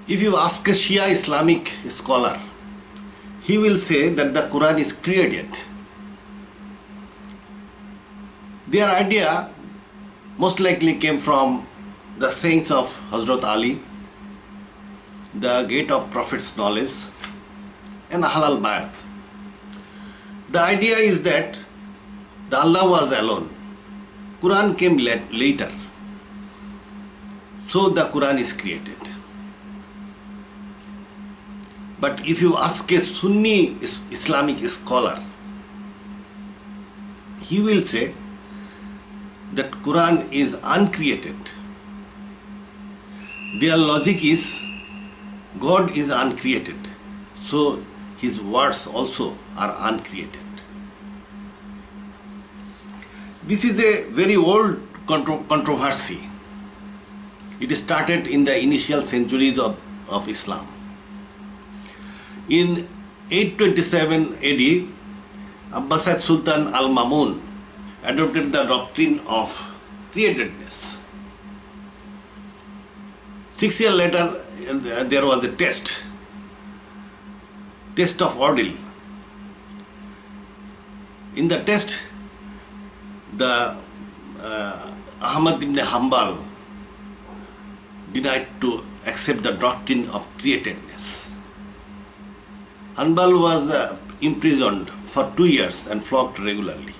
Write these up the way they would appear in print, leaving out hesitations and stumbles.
If you ask a Shia Islamic scholar, he will say that the Quran is created. Their idea most likely came from the sayings of Hazrat Ali, the gate of Prophet's knowledge, and Halal Bayat. The idea is that the Allah was alone. Quran came later. So the Quran is created. But if you ask a Sunni Islamic scholar, he will say that Quran is uncreated. Their logic is God is uncreated, so his words also are uncreated. This is a very old controversy. It started in the initial centuries of Islam. In 827 AD, Abbasid Sultan Al-Mamun adopted the doctrine of createdness. 6 years later, there was a test of ordeal. In the test, the Ahmad ibn Hanbal denied to accept the doctrine of createdness. Hanbal was imprisoned for 2 years and flogged regularly.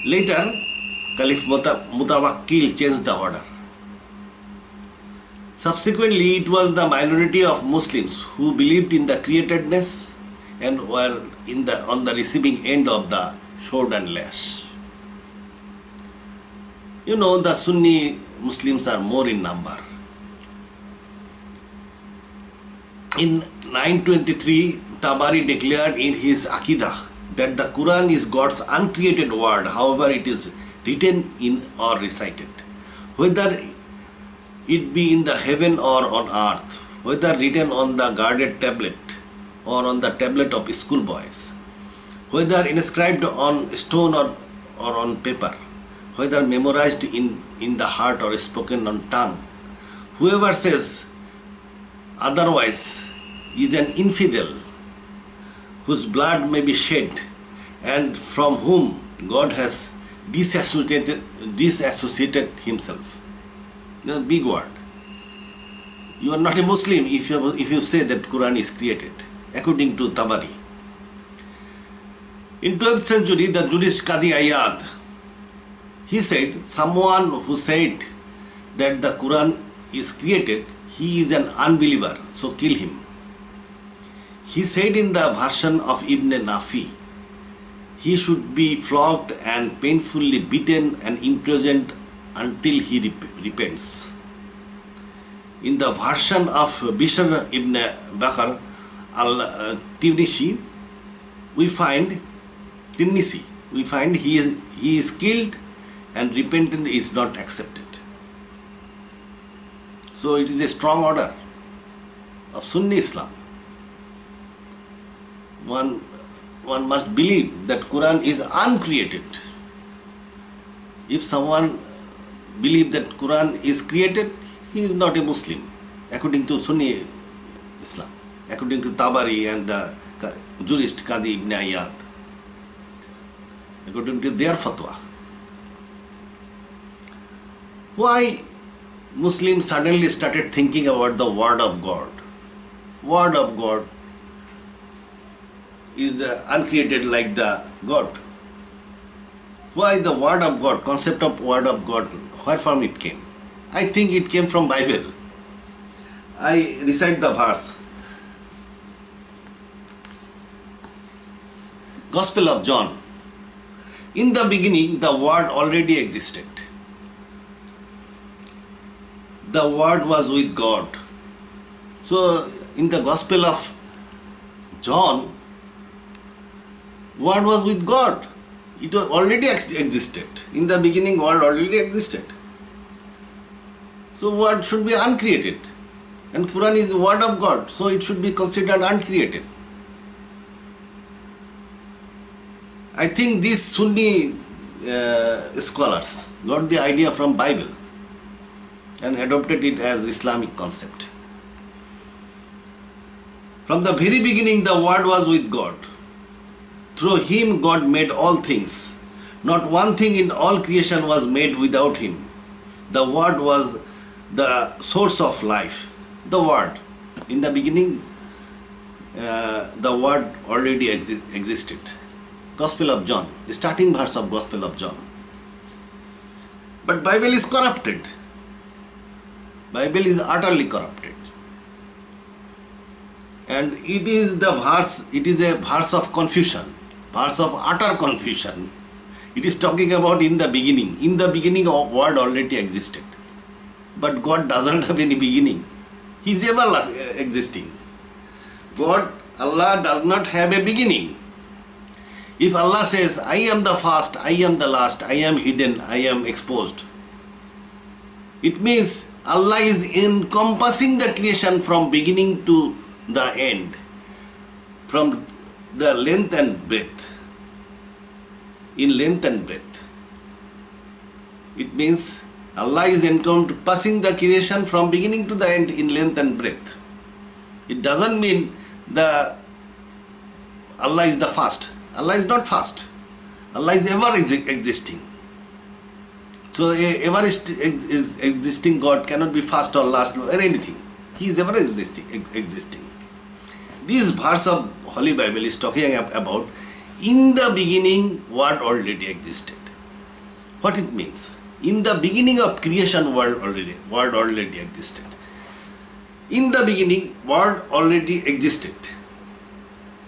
Later, Caliph Mutawakkil changed the order. Subsequently, it was the minority of Muslims who believed in the createdness and were on the receiving end of the sword and lash. You know, the Sunni Muslims are more in number. In 923, Tabari declared in his Aqidah that the Quran is God's uncreated word, however it is written in or recited. Whether it be in the heaven or on earth, whether written on the guarded tablet or on the tablet of schoolboys, whether inscribed on stone or on paper, whether memorized in the heart or spoken on tongue, whoever says otherwise is an infidel whose blood may be shed and from whom God has disassociated himself. A big word. You are not a Muslim if you say that Quran is created, according to Tabari. In 12th century, the Jewish Qadi Iyad, he said, someone who said that the Quran is created, he is an unbeliever, so kill him. He said in the version of Ibn Nafi, he should be flogged and painfully beaten and imprisoned until he repents. In the version of Bishr ibn Bakr al-Tinisi, we find he is killed and repentance is not accepted. So it is a strong order of Sunni Islam. One must believe that Quran is uncreated. If someone believes that Quran is created, he is not a Muslim, according to Sunni Islam, according to Tabari and the jurist Qadi ibn Iyad, according to their fatwa. Why Muslims suddenly started thinking about the Word of God? Word of God is the uncreated like the God. Why the Word of God, concept of Word of God, where from it came? I think it came from Bible. I recite the verse. Gospel of John. In the beginning, the Word already existed. The Word was with God. So, in the Gospel of John, Word was with God. It was already existed. In the beginning, Word already existed. So, Word should be uncreated. And Quran is the Word of God, so it should be considered uncreated. I think these Sunni scholars got the idea from Bible. and adopted it as Islamic concept. From the very beginning, the Word was with God. Through Him, God made all things. Not one thing in all creation was made without Him. The Word was the source of life. The Word. In the beginning, the Word already existed. Gospel of John, the starting verse of Gospel of John. But Bible is corrupted. Bible is utterly corrupted. And it is a verse of confusion, verse of utter confusion. It is talking about in the beginning. In the beginning, a Word already existed. But God doesn't have any beginning. He is ever existing. God, Allah does not have a beginning. If Allah says, I am the first, I am the last, I am hidden, I am exposed, it means Allah is encompassing the creation from beginning to the end, from the length and breadth, in length and breadth. It means Allah is encompassing the creation from beginning to the end in length and breadth. It doesn't mean Allah is the first. Allah is not first. Allah is ever existing. So ever existing God cannot be first or last or anything. He is ever existing. This verse of Holy Bible is talking about in the beginning Word already existed. What it means? In the beginning of creation, Word already existed. In the beginning, Word already existed.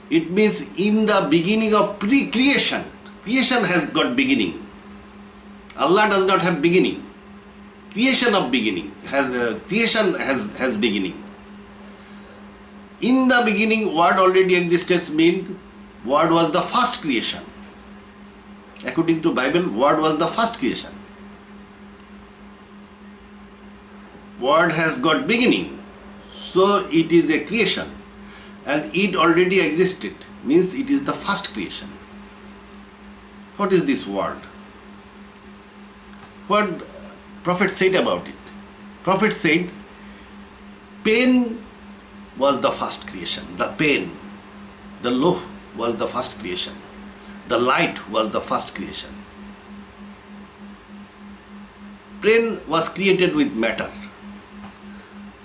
It means in the beginning of pre-creation, creation has got beginning. Allah does not have beginning. Creation has beginning. In the beginning, Word already existed means Word was the first creation. According to Bible, Word was the first creation. Word has got beginning, so it is a creation, and it already existed, means it is the first creation. What is this Word? What Prophet said about it? Prophet said, pen was the first creation. The pen, the loh was the first creation. The light was the first creation. Pen was created with matter.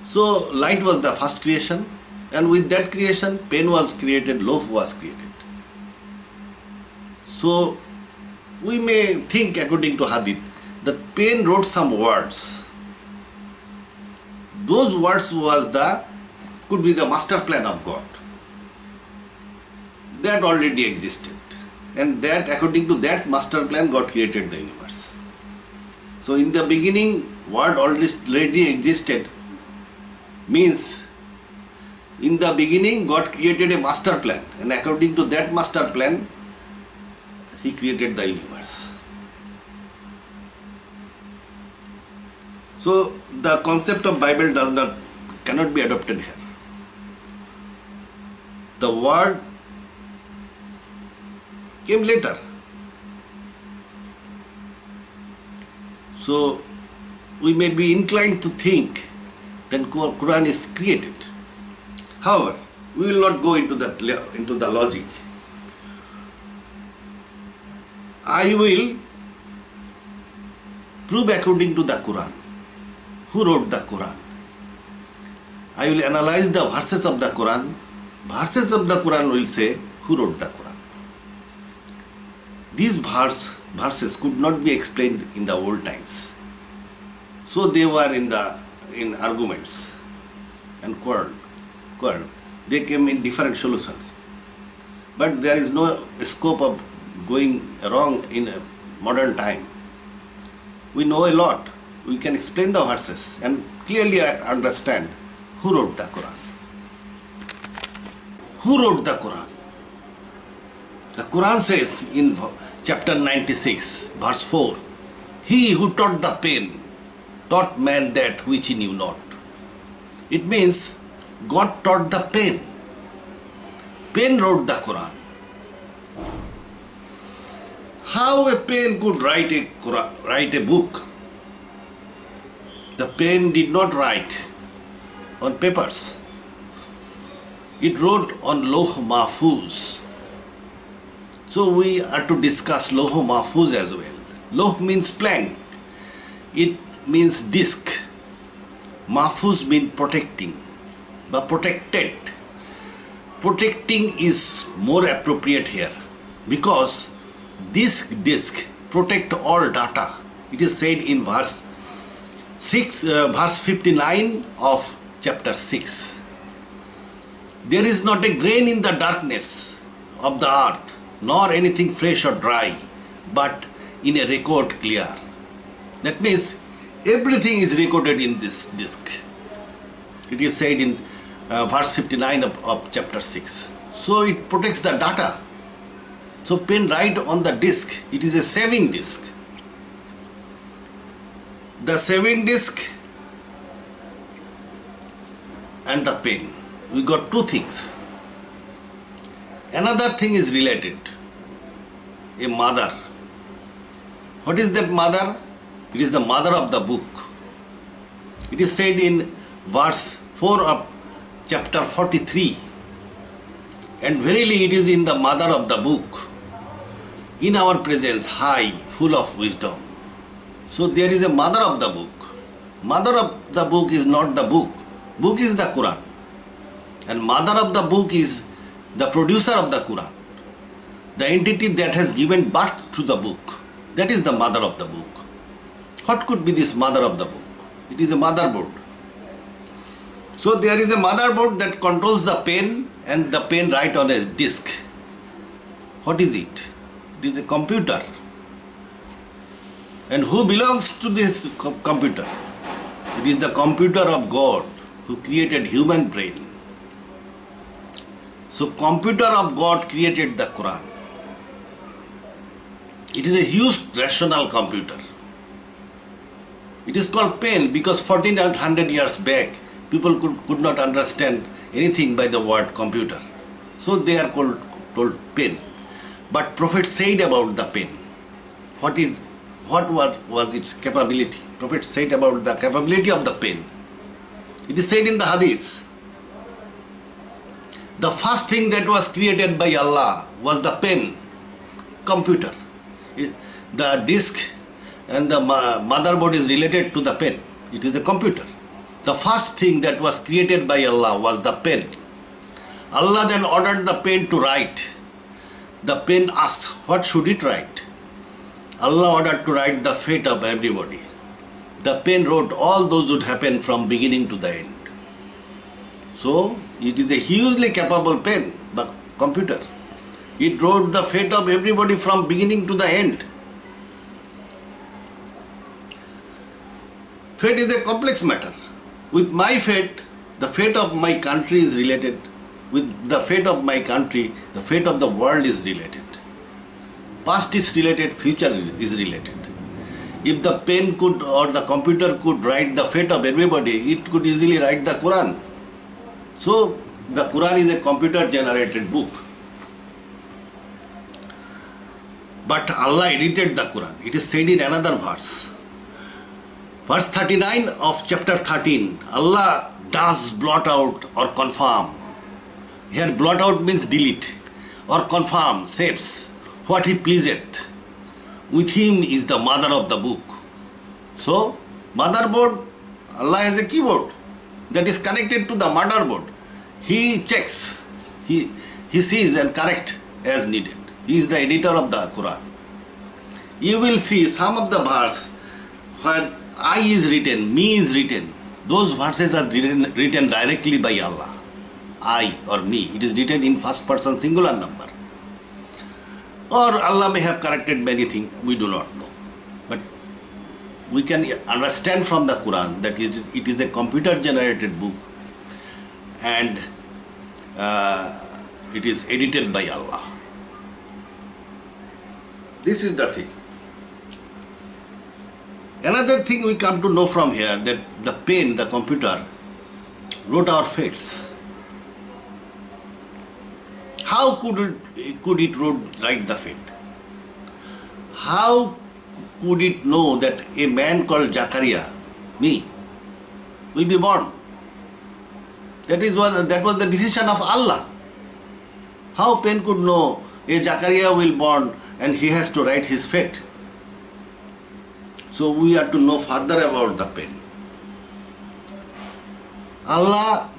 So light was the first creation, and with that creation, pen was created, loaf was created. So we may think, according to Hadith, the pen wrote some words. Those words could be the master plan of God. That already existed, and that according to that master plan, God created the universe. So in the beginning, Word already existed. Means in the beginning God created a master plan, and according to that master plan He created the universe. So the concept of Bible cannot be adopted here. The Word came later. So we may be inclined to think then Quran is created. However, we will not go into the logic. I will prove according to the Quran. Who wrote the Quran? I will analyze the verses of the Quran. Verses of the Quran will say who wrote the Quran. These verses could not be explained in the old times. So they were in arguments and quarrel. They came in different solutions. But there is no scope of going wrong in a modern time. We know a lot. We can explain the verses and clearly understand who wrote the Quran. Who wrote the Quran? The Quran says in chapter 96, verse 4, He who taught the pen taught man that which he knew not. It means God taught the pen. Pen wrote the Quran. How a pen could write a book? The pen did not write on papers. It wrote on Loh Mahfuz. So we are to discuss Loh Mahfuz as well. Loh means plank. It means disc. Mahfuz means protecting, but protected. Protecting is more appropriate here because this disc protect all data. It is said in verse 59 of chapter 6. There is not a grain in the darkness of the earth, nor anything fresh or dry, but in a record clear. That means everything is recorded in this disc. It is said in verse 59 of chapter 6. So it protects the data. So pen write on the disc. It is a saving disc. The saving disc and the pen. We got two things. Another thing is related. A mother. What is that mother? It is the mother of the book. It is said in verse 4 of chapter 43. And verily it is in the mother of the book, in our presence high, full of wisdom. So there is a mother of the book. Mother of the book is not the book. Book is the Quran. And mother of the book is the producer of the Quran. The entity that has given birth to the book. That is the mother of the book. What could be this mother of the book? It is a motherboard. So there is a motherboard that controls the pen and the pen write on a disk. What is it? It is a computer. And who belongs to this computer? It is the computer of God who created human brain. So computer of God created the Quran. It is a huge rational computer. It is called pen because 1400 years back people could not understand anything by the word computer. So they are told pen. But Prophet said about the pen. What was its capability? Prophet said about the capability of the pen. It is said in the Hadith. The first thing that was created by Allah was the pen, computer. The disk and the motherboard is related to the pen. It is a computer. The first thing that was created by Allah was the pen. Allah then ordered the pen to write. The pen asked, what should it write? Allah ordered to write the fate of everybody. The pen wrote all those would happen from beginning to the end. So it is a hugely capable pen, the computer. It wrote the fate of everybody from beginning to the end. Fate is a complex matter. With my fate, the fate of my country is related. With the fate of my country, the fate of the world is related. Past is related, future is related. If the pen could or the computer could write the fate of everybody, it could easily write the Quran. So the Quran is a computer generated book. But Allah edited the Quran. It is said in another verse. Verse 39 of chapter 13, Allah does blot out or confirm. Here blot out means delete or confirm, saves what He pleaseth. With Him is the mother of the book. So motherboard, Allah has a keyboard that is connected to the motherboard. He checks, he sees and correct as needed. He is the editor of the Quran. You will see some of the verse where I is written, me is written. Those verses are written directly by Allah. I or me. It is written in first person singular number. Or Allah may have corrected many things, we do not know. But we can understand from the Quran that it is a computer generated book and it is edited by Allah. This is the thing. Another thing we come to know from here that the pen, the computer, wrote our fates. How could it write the fate? How could it know that a man called Zakaria, me, will be born. That was the decision of Allah. How Pen could know a Zakaria will born and he has to write his fate? So we have to know further about the Pen. Allah,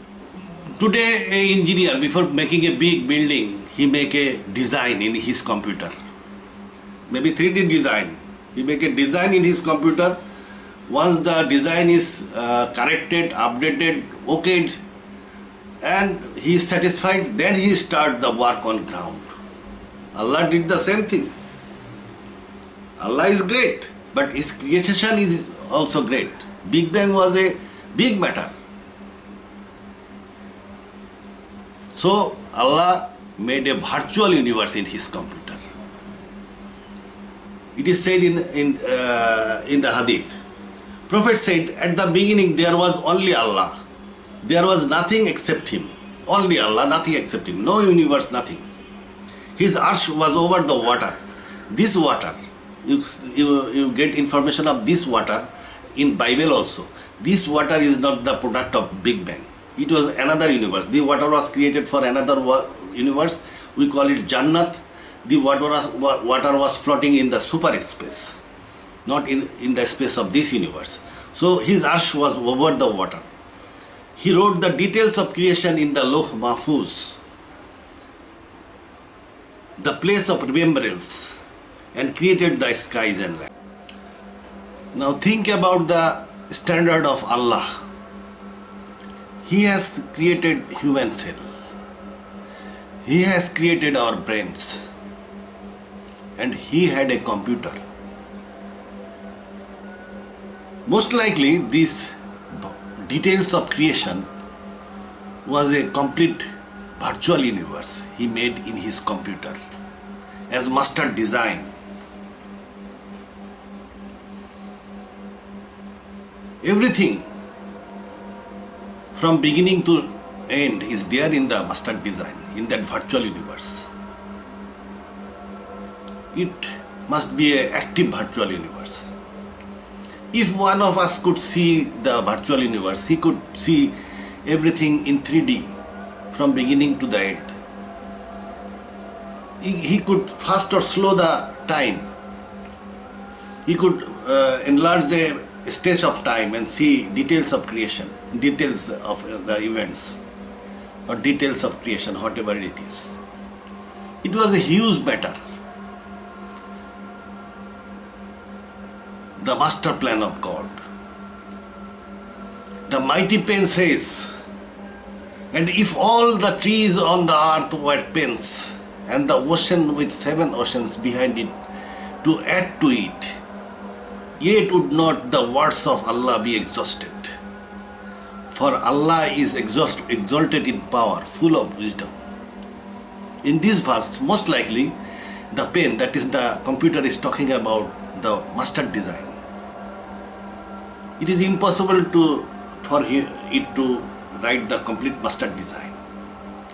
today a engineer, before making a big building, he make a design in his computer. Maybe 3D design. He make a design in his computer. Once the design is corrected, updated, okayed, and he is satisfied, then he start the work on ground. Allah did the same thing. Allah is great, but his creation is also great. Big Bang was a big matter. So Allah made a virtual universe in his computer. It is said in the Hadith. Prophet said, at the beginning there was only Allah. There was nothing except him. Only Allah, nothing except him. No universe, nothing. His arsh was over the water. This water, you get information of this water in Bible also. This water is not the product of Big Bang. It was another universe. The water was created for another universe. We call it Jannat. The water was floating in the super space, not in the space of this universe. So his arsh was over the water. He wrote the details of creation in the Loh Mahfuz, the place of remembrance, and created the skies and land. Now think about the standard of Allah. He has created human cell. He has created our brains. And he had a computer. Most likely these details of creation was a complete virtual universe he made in his computer as master design. Everything from beginning to end is there in the master design, in that virtual universe. It must be an active virtual universe. If one of us could see the virtual universe, he could see everything in 3D from beginning to the end. He could fast or slow the time. He could enlarge the stage of time and see details of creation, details of the events, or details of creation, whatever it is. It was a huge matter. The master plan of God. The mighty pen says, and if all the trees on the earth were pens, and the ocean with 7 oceans behind it to add to it, yet would not the words of Allah be exhausted. For Allah is exalted in power, full of wisdom. In this verse, most likely, the pen, that is the computer, is talking about the master design. It is impossible for it to write the complete master design.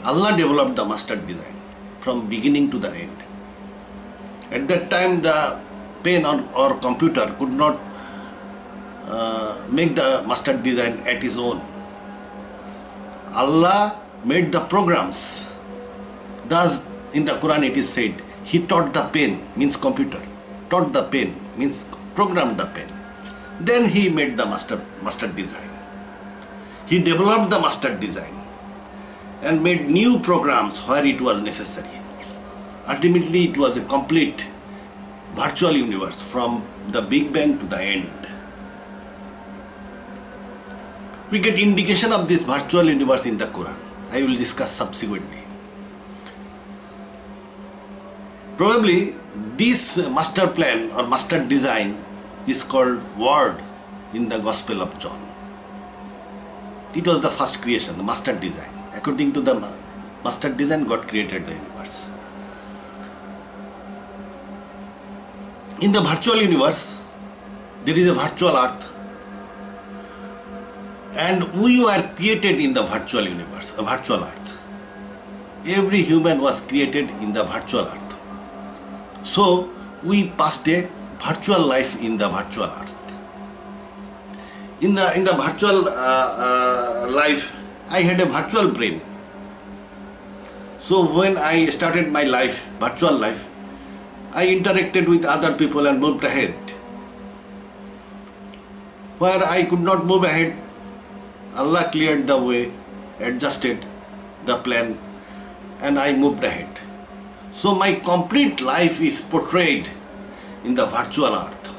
Allah developed the master design from beginning to the end. At that time, the pen or computer could not make the master design at his own. Allah made the programs. Thus, in the Quran it is said, He taught the pen, means computer. Taught the pen, means programmed the pen. Then He made the master design. He developed the master design and made new programs where it was necessary. Ultimately, it was a complete virtual universe from the Big Bang to the end. We get indication of this virtual universe in the Quran. I will discuss subsequently. Probably this master plan or master design is called Word in the Gospel of John. It was the first creation, the master design. According to the master design, God created the universe. In the virtual universe, there is a virtual earth. And we were created in the virtual universe, a virtual earth. Every human was created in the virtual earth. So, we passed a virtual life in the virtual earth. in the virtual life, I had a virtual brain. So when I started my life, virtual life, I interacted with other people and moved ahead. Where I could not move ahead, Allah cleared the way, adjusted the plan, and I moved ahead. So my complete life is portrayed in the virtual earth.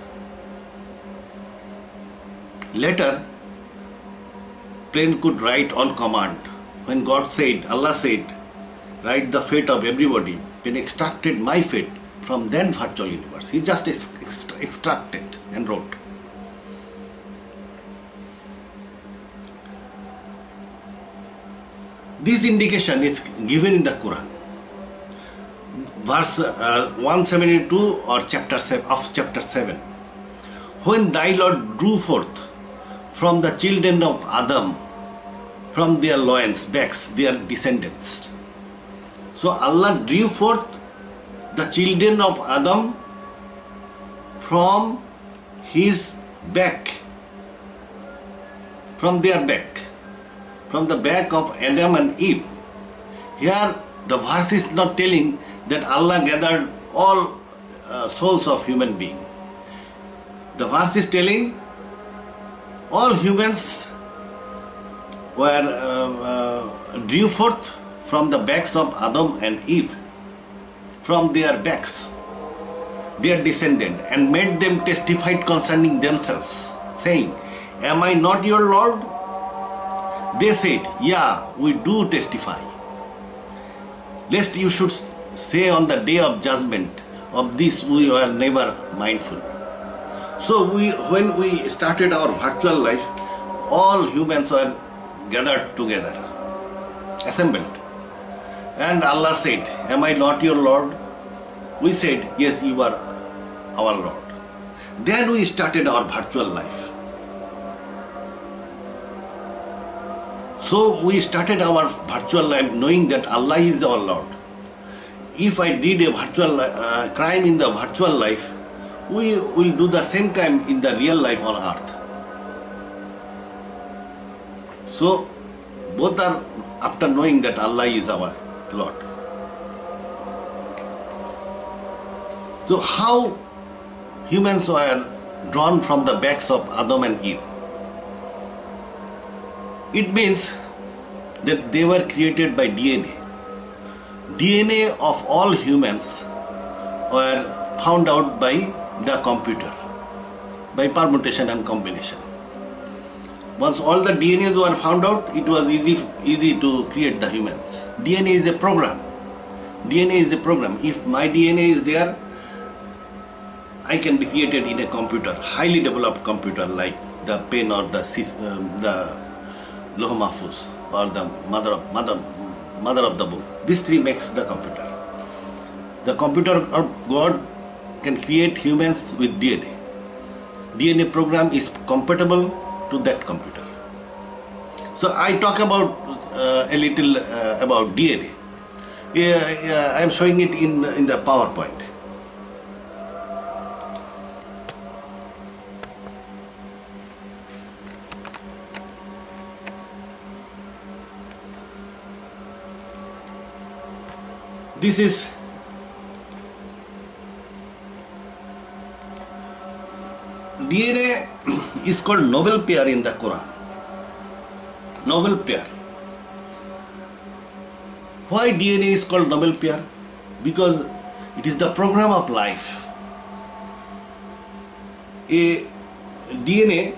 Later, plane could write on command. When God said, Allah said, write the fate of everybody, plane extracted my fate from that virtual universe. He just extracted and wrote. This indication is given in the Quran. Verse 172 or chapter 7. When thy Lord drew forth from the children of Adam, from their loins, backs, their descendants. So Allah drew forth the children of Adam from his back, from their back, from the back of Adam and Eve. Here the verse is not telling that Allah gathered all souls of human being. The verse is telling all humans were drew forth from the backs of Adam and Eve, from their backs, their descendant, and made them testify concerning themselves, saying, Am I not your Lord? They said, Yeah, we do testify. Lest you should say on the day of judgment, of this we were never mindful. So when we started our virtual life, all humans were gathered together, assembled. And Allah said, Am I not your Lord? We said, Yes, you are our Lord. Then we started our virtual life. So we started our virtual life knowing that Allah is our Lord. If I did a virtual crime in the virtual life, we will do the same crime in the real life on earth. So both are after knowing that Allah is our Lord. So how humans were drawn from the backs of Adam and Eve? It means that they were created by DNA. DNA of all humans were found out by the computer, by permutation and combination. Once all the DNAs were found out, it was easy to create the humans. DNA is a program. DNA is a program. If my DNA is there, I can be created in a computer, highly developed computer like the pen or the Loh Mahfuz or the mother of the book. These three makes the computer. The computer of God can create humans with DNA. DNA program is compatible to that computer. So I talk about a little about DNA. I am showing it in the PowerPoint. This is DNA is called noble pair in the Quran. Noble pair. Why DNA is called noble pair? Because it is the program of life. A DNA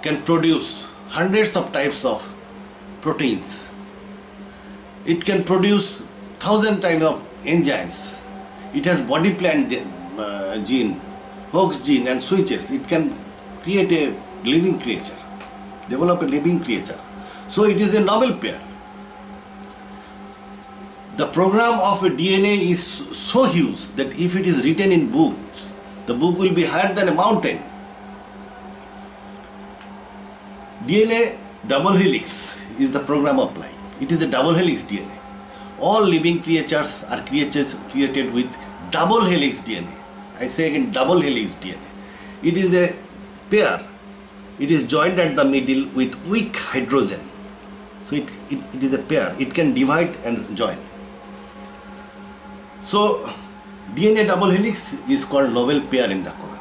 can produce hundreds of types of proteins. It can produce 1,000 types of enzymes. It has body plan gene, Hox gene and switches. It can create a living creature, develop a living creature. So it is a novel pair. The program of a DNA is so huge that if it is written in books, the book will be higher than a mountain. DNA double helix is the program of life. It is a double helix DNA. All living creatures are creatures created with double helix DNA. I say again, double helix DNA. It is a pair. It is joined at the middle with weak hydrogen. So it is a pair. It can divide and join. So DNA double helix is called noble pair in the Quran.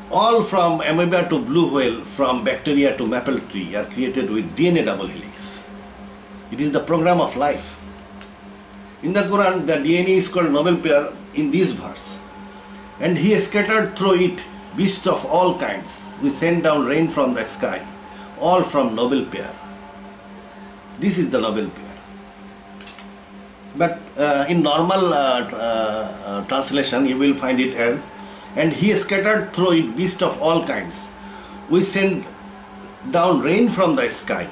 All from amoeba to blue whale, from bacteria to maple tree are created with DNA double helix. It is the program of life. In the Quran, the DNA is called noble pair in this verse. And he scattered through it beasts of all kinds. We send down rain from the sky, all from noble pair. This is the noble pair. But in normal translation, you will find it as, and he scattered through it beasts of all kinds. We send down rain from the sky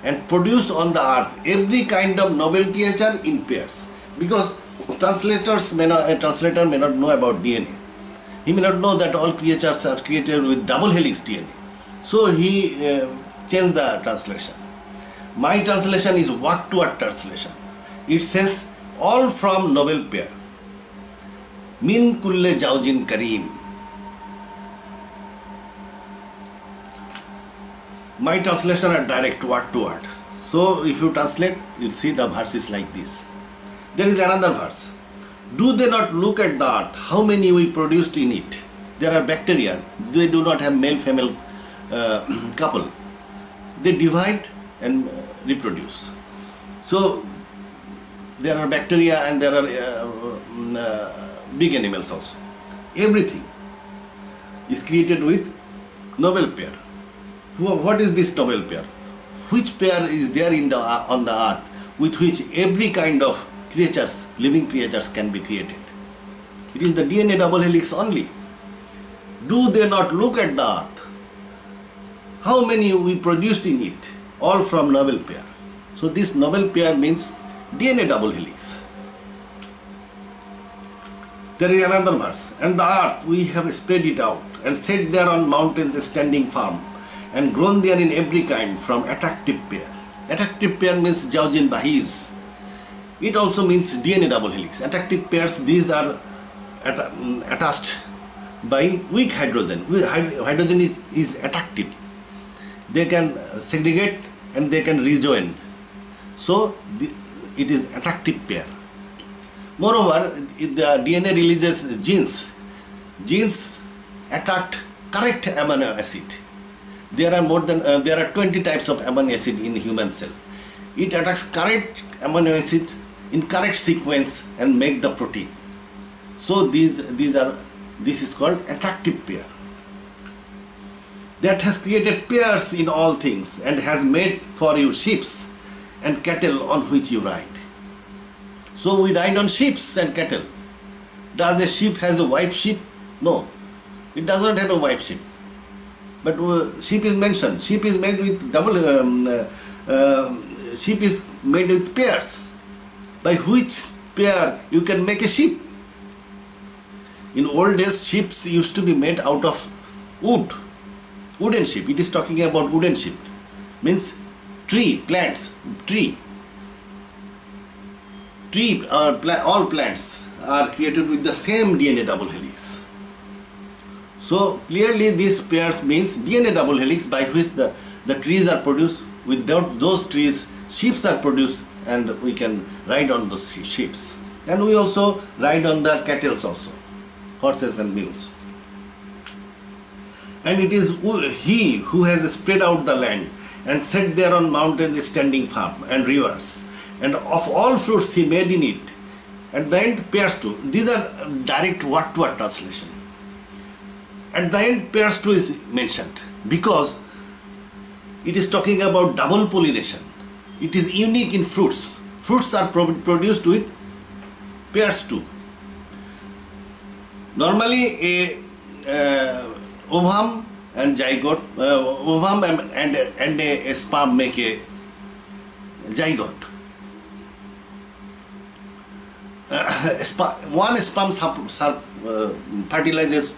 and produced on the earth every kind of noble creature in pairs. Because translator may not know about DNA. He may not know that all creatures are created with double helix DNA. So he changed the translation. My translation is word-to-word translation. It says, all from noble pair. Min kulle jaujin kareem. My translation are direct word to word. So if you translate, you'll see the verse is like this. There is another verse. Do they not look at the earth, how many we produced in it? There are bacteria. They do not have male-female couple. They divide and reproduce. So there are bacteria and there are big animals also. Everything is created with noble pair. What is this noble pair? Which pair is there on the earth with which every kind of creatures, living creatures can be created? It is the DNA double helix only. Do they not look at the earth? How many we produced in it? All from noble pair. So this noble pair means DNA double helix. There is another verse. And the earth we have spread it out and set there on mountains standing firm and grown there in every kind from attractive pair. Attractive pair means Jaujin Bahis. It also means DNA double helix. Attractive pairs, these are attached by weak hydrogen. Hydrogen is attractive. They can segregate and they can rejoin. So it is attractive pair. Moreover, if the DNA releases genes. Genes attract correct amino acid. There are 20 types of amino acid in human cell. It attacks correct amino acid in correct sequence and make the protein. So this is called attractive pair. That has created pairs in all things and has made for you ships and cattle on which you ride. So we ride on ships and cattle. Does a sheep has a wife sheep? No, it does not have a wife sheep. But sheep is mentioned. Sheep is made with sheep is made with pairs, by which pair you can make a sheep. In old days, ships used to be made out of wood, wooden sheep. It is talking about wooden sheep, means tree, plants, tree. All plants are created with the same DNA double helix. So clearly this pairs means DNA double helix, by which the trees are produced. Without those trees, sheep are produced and we can ride on those sheep. And we also ride on the cattle also, horses and mules. And it is he who has spread out the land and set there on mountains standing firm and rivers. And of all fruits he made in it. At the end, pairs two. These are direct word-to-word translation. At the end, pairs two is mentioned because it is talking about double pollination. It is unique in fruits. Fruits are produced with pairs two. Normally, ovum and zygote, ovum and a sperm make a zygote. One sperm fertilizes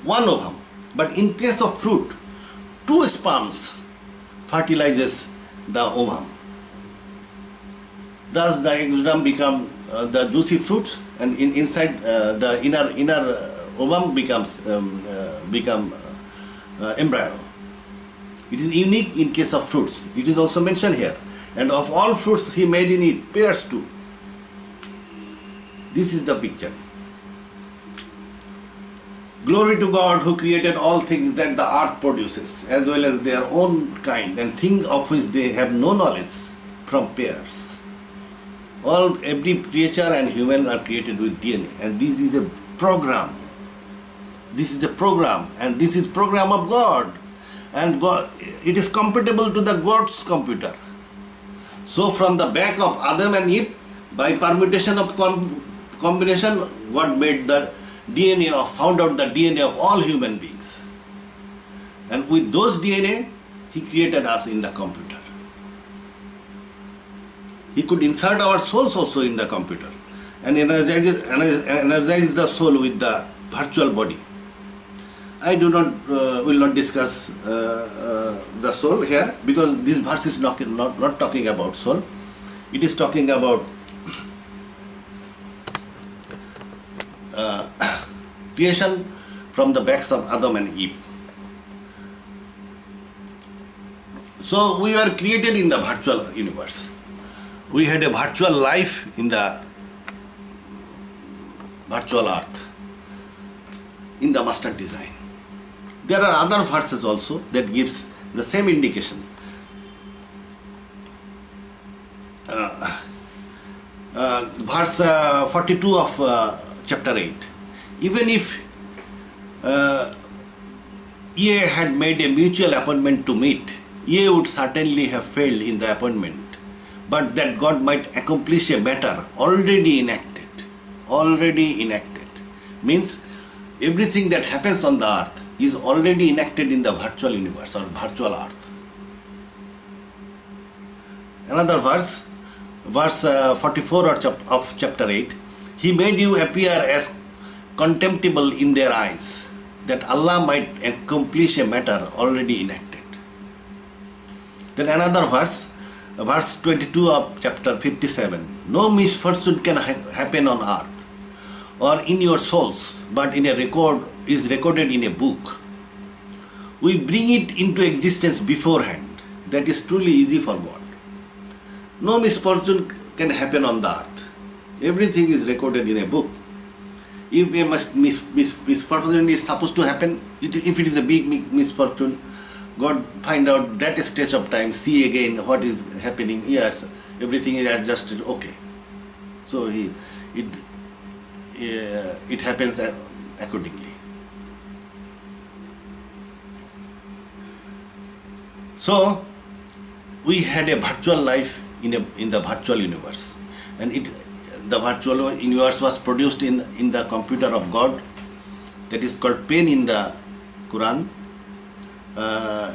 one ovum, but in case of fruit, two sperms fertilizes the ovum. Thus the exudum become the juicy fruits, and inside the inner ovum become embryo. It is unique in case of fruits. It is also mentioned here. And of all fruits he made in it pears too. This is the picture. Glory to God who created all things that the earth produces, as well as their own kind, and things of which they have no knowledge, from pairs. Every creature and human are created with DNA, and this is a program. This is a program, and this is program of God, and God, it is compatible to the God's computer. So from the back of Adam and Eve, by permutation of combination, God made the DNA found out the DNA of all human beings. And with those DNA, he created us in the computer. He could insert our souls also in the computer and energize the soul with the virtual body. I will not discuss the soul here, because this verse is not talking about soul. It is talking about creation from the backs of Adam and Eve. So we were created in the virtual universe. We had a virtual life in the virtual earth, in the master design. There are other verses also that gives the same indication. Verse 42 of chapter 8. Even if Ye had made a mutual appointment to meet, Ye would certainly have failed in the appointment, but that God might accomplish a matter already enacted. Already enacted means everything that happens on the earth is already enacted in the virtual universe or virtual earth. Another verse 44 of chapter 8. He made you appear as contemptible in their eyes, that Allah might accomplish a matter already enacted. Then another verse 22 of chapter 57. No misfortune can happen on earth or in your souls, but is recorded in a book. We bring it into existence beforehand. That is truly easy for God. No misfortune can happen on the earth. Everything is recorded in a book. If a misfortune is supposed to happen, if it is a big misfortune, God find out that stage of time, see again what is happening. Yes, everything is adjusted. Okay, so it happens accordingly. So we had a virtual life in the virtual universe, and the virtual universe was produced in the computer of God. That is called pen in the Quran.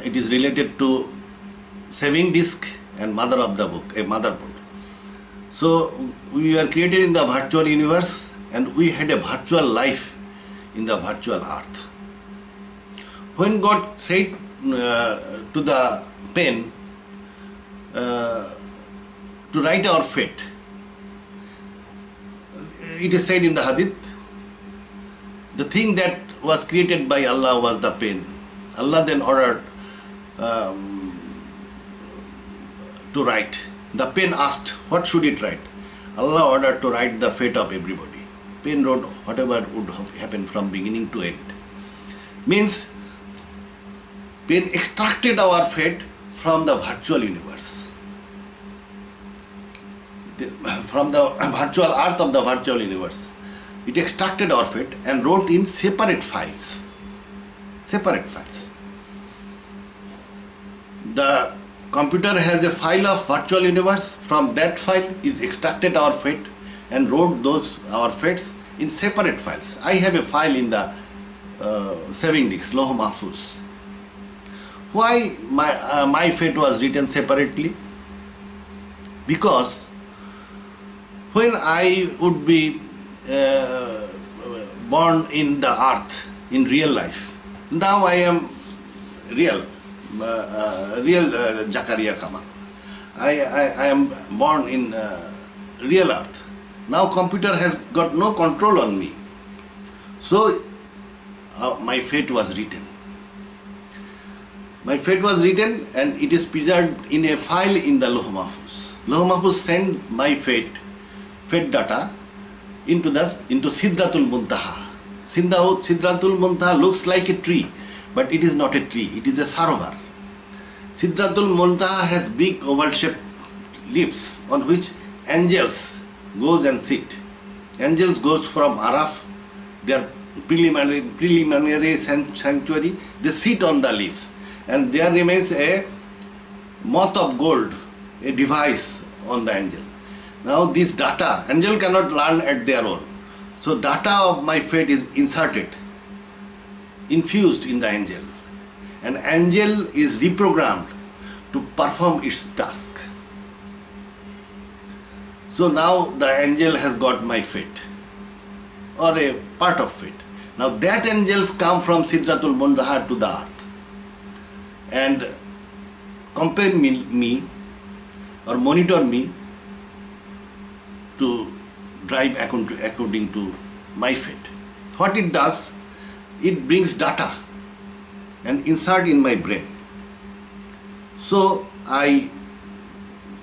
It is related to saving disk and mother of the book, a motherboard. So we were created in the virtual universe, and we had a virtual life in the virtual earth. When God said to the pen to write our fate, it is said in the hadith, the thing that was created by Allah was the pen. Allah then ordered to write. The pen asked, what should it write? Allah ordered to write the fate of everybody. Pen wrote whatever would happen from beginning to end. Means pen extracted our fate from the virtual universe, from the virtual earth of the virtual universe. It extracted our fate and wrote in separate files. Separate files. The computer has a file of virtual universe. From that file, it extracted our fate and wrote our fates in separate files. I have a file in the saving disk, Loh Mahfuz. Why my fate was written separately? Because when I would be born in the earth, in real life, now I am real Zakaria Kamal. I am born in real earth. Now computer has got no control on me. So my fate was written. My fate was written and it is preserved in a file in the Lauh Mahfuz. Lauh Mahfuz sent my fate data into Sidratul Muntaha. Sidratul Muntaha looks like a tree, but it is not a tree, it is a server. Sidratul Muntaha has big oval-shaped leaves on which angels goes and sit. Angels goes from Araf, their preliminary sanctuary, they sit on the leaves, and there remains a moth of gold, a device on the angel. Now this data, angel cannot learn at their own. So data of my fate is inserted, infused in the angel. And angel is reprogrammed to perform its task. So now the angel has got my fate, or a part of fate. Now that angels come from Sidratul Muntaha to the earth and compare me or monitor me to drive according to my fate. What it does, it brings data and insert in my brain. So I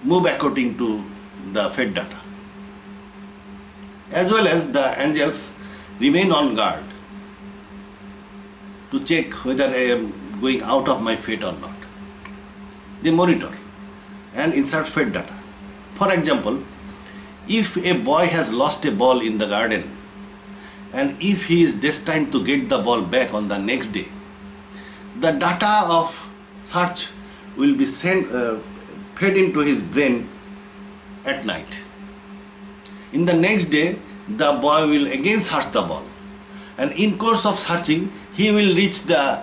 move according to the fate data. As well as the angels remain on guard to check whether I am going out of my fate or not. They monitor and insert fate data. For example, if a boy has lost a ball in the garden and if he is destined to get the ball back on the next day, the data of search will be fed into his brain at night. In the next day, the boy will again search the ball, and in course of searching, he will reach the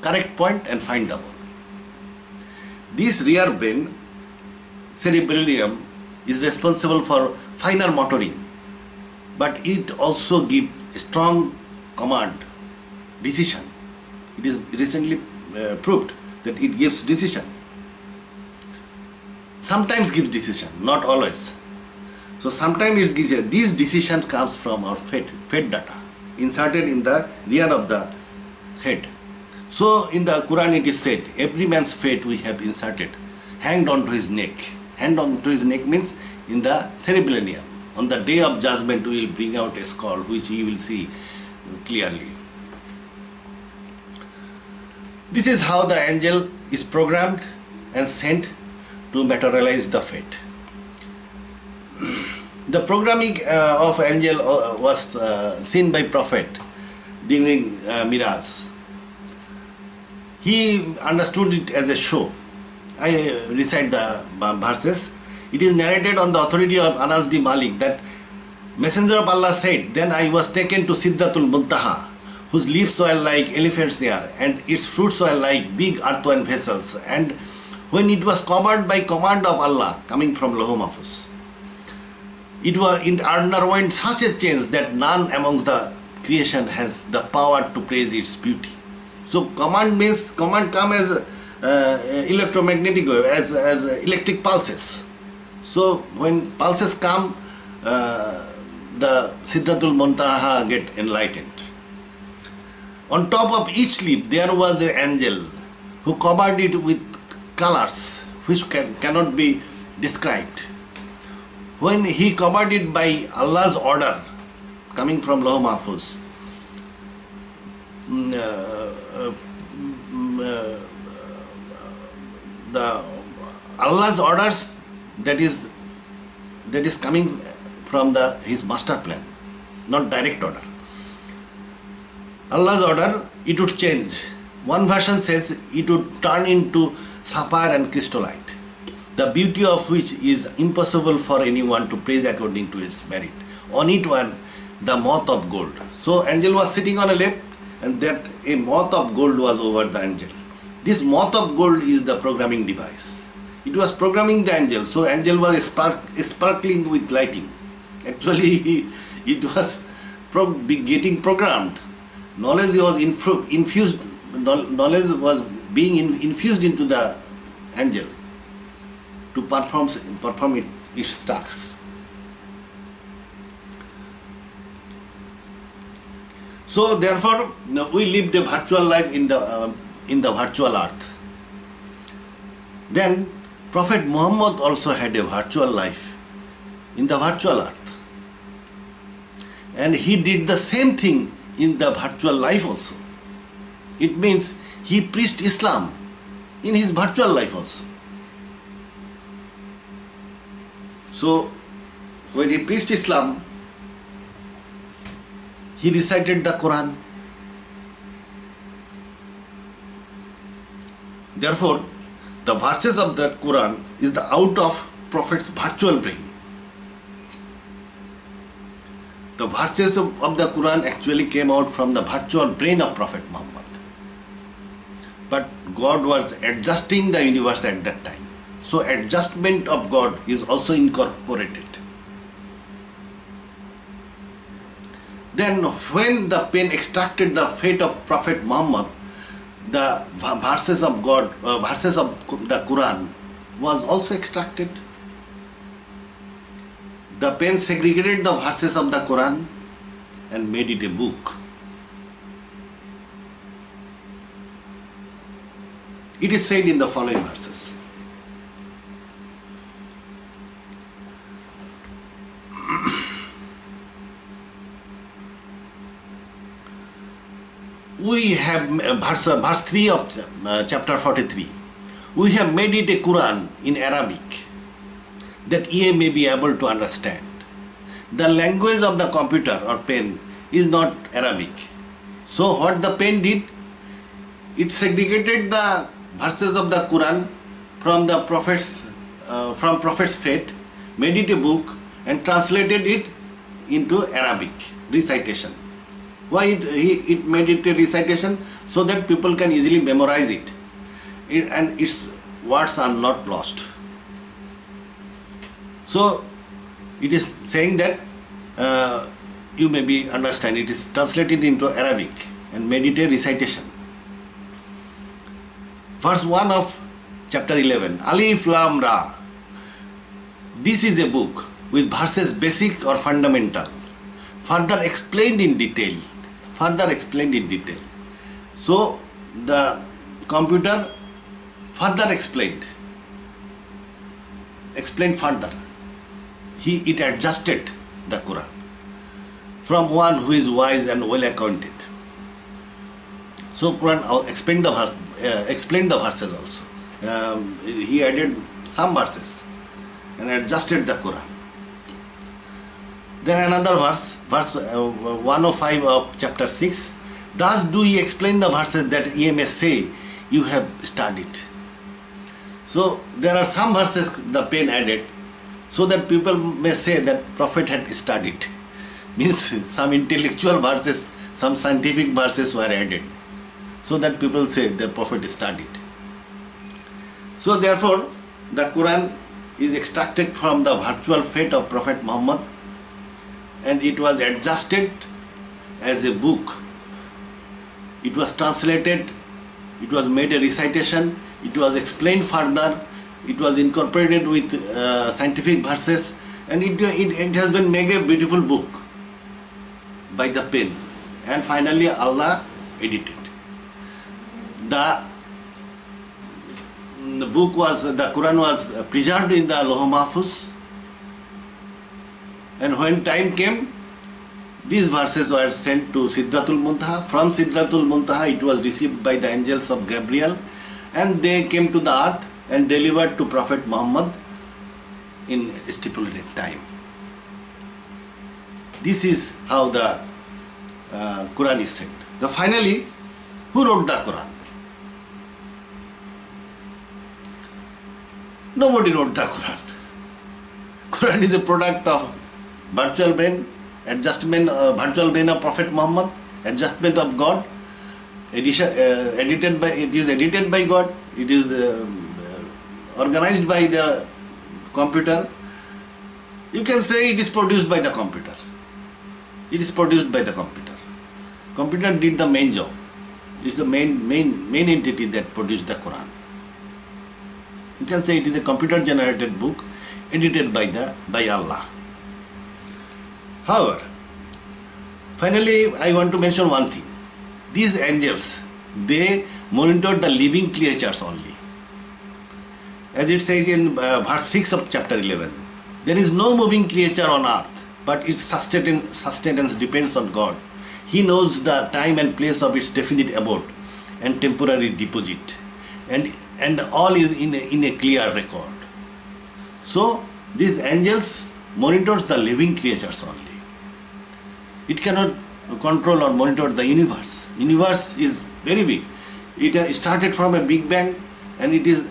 correct point and find the ball. This rear brain, cerebellum, is responsible for finer motoring, but it also gives strong command, decision. It is recently proved that it gives decision. Sometimes gives decision, not always. So sometimes it gives, these decisions comes from our fate data inserted in the rear of the head. So in the Quran it is said, every man's fate we have inserted, hanged onto his neck. Hanged onto his neck means in the cerebellum. On the day of judgment we will bring out a skull which you will see clearly. This is how the angel is programmed and sent to materialize the fate. The programming of angel was seen by Prophet during Miraj. He understood it as a show. I recite the verses. It is narrated on the authority of Anas bin Malik that Messenger of Allah said, "Then I was taken to Sidratul Muntaha, whose leaves were like elephant's ear, and its fruits were like big earthen vessels. And when it was covered by command of Allah, coming from Lauh Mahfuz, it underwent such a change that none amongst the creation has the power to praise its beauty." So command means, command come as electromagnetic wave, as electric pulses. So when pulses come, the Sidratul Muntaha get enlightened. On top of each leaf there was an angel who covered it with colors which cannot be described. When he covered it by Allah's order, coming from Lauh Mahfuz, the Allah's orders, that is coming from his master plan, not direct order. Allah's order, it would change. One version says it would turn into sapphire and crystallite, the beauty of which is impossible for anyone to praise according to his merit. On it were the moth of gold. So angel was sitting on a lap, and that a moth of gold was over the angel. This moth of gold is the programming device. It was programming the angel, so angel was sparkling with lighting. Actually, it was getting programmed. Knowledge was infused. Knowledge was being infused into the angel to perform its tasks. So therefore we lived a virtual life in the virtual earth. Then Prophet Muhammad also had a virtual life in the virtual earth, and he did the same thing in the virtual life also. It means he preached Islam in his virtual life also. So when he preached Islam, he recited the Quran. Therefore, the verses of the Quran is the out of Prophet's virtual brain. The verses of the Quran actually came out from the virtual brain of Prophet Muhammad. But God was adjusting the universe at that time. So adjustment of God is also incorporated. Then when the pen extracted the fate of Prophet Muhammad, the verses of God, verses of the Quran was also extracted. The pen segregated the verses of the Quran and made it a book. It is said in the following verses. We have verse 3 of chapter 43. We have made it a Quran in Arabic that ye may be able to understand. The language of the computer or pen is not Arabic. So what the pen did, it segregated the verses of the Quran from the prophet's fate, made it a book and translated it into Arabic recitation. Why it made it a recitation? So that people can easily memorize it, and its words are not lost. So it is saying that you may be understand, it is translated into Arabic and made it a recitation. Verse 1 of chapter 11, Alif Lam Ra. This is a book with verses basic or fundamental, further explained in detail. So the computer further explained further. It adjusted the Quran from one who is wise and well acquainted. So Quran explained the verses also. He added some verses and adjusted the Quran. Then another verse 105 of chapter 6. Thus do ye explain the verses that ye may say you have studied. So there are some verses the pen added so that people may say that Prophet had studied. Means some intellectual verses, some scientific verses were added so that people say the Prophet studied. So therefore the Quran is extracted from the virtual fate of Prophet Muhammad, and it was adjusted as a book. It was translated, it was made a recitation, it was explained further, it was incorporated with scientific verses, and it has been made a beautiful book by the pen, and finally Allah edited. The Quran was preserved in the Lauh Mahfuz, and when time came, these verses were sent to Sidratul Muntaha. From Sidratul Muntaha it was received by the angels of Gabriel, and they came to the earth and delivered to Prophet Muhammad in stipulated time. This is how the Quran is sent. Finally, who wrote the Quran? Nobody wrote the Quran. Quran is a product of virtual brain, virtual brain of Prophet Muhammad, adjustment of God. It is edited by God. It is organized by the computer. You can say it is produced by the computer. Computer did the main job. It is the main entity that produced the Quran. You can say it is a computer generated book edited by Allah. However, Finally, I want to mention one thing. These angels, they monitor the living creatures only. As it says in verse 6 of chapter 11, there is no moving creature on earth, but its sustenance depends on God. He knows the time and place of its definite abode and temporary deposit, and all is in a clear record. So, these angels monitors the living creatures only. It cannot control or monitor the universe. Universe is very big. It started from a big bang and it is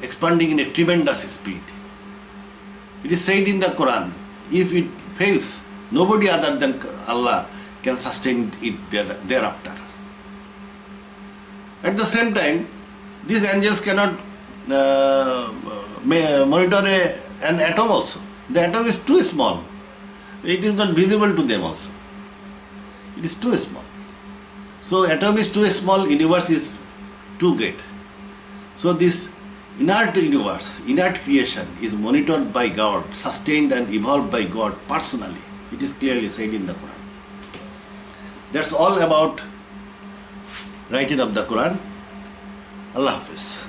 expanding in a tremendous speed. It is said in the Quran, if it fails, nobody other than Allah can sustain it thereafter. At the same time, these angels cannot monitor an atom also. The atom is too small. It is not visible to them also. It is too small. So atom is too small, universe is too great. So this inert universe, inert creation is monitored by God, sustained and evolved by God personally. It is clearly said in the Quran. That's all about writing of the Quran. Allah Hafiz.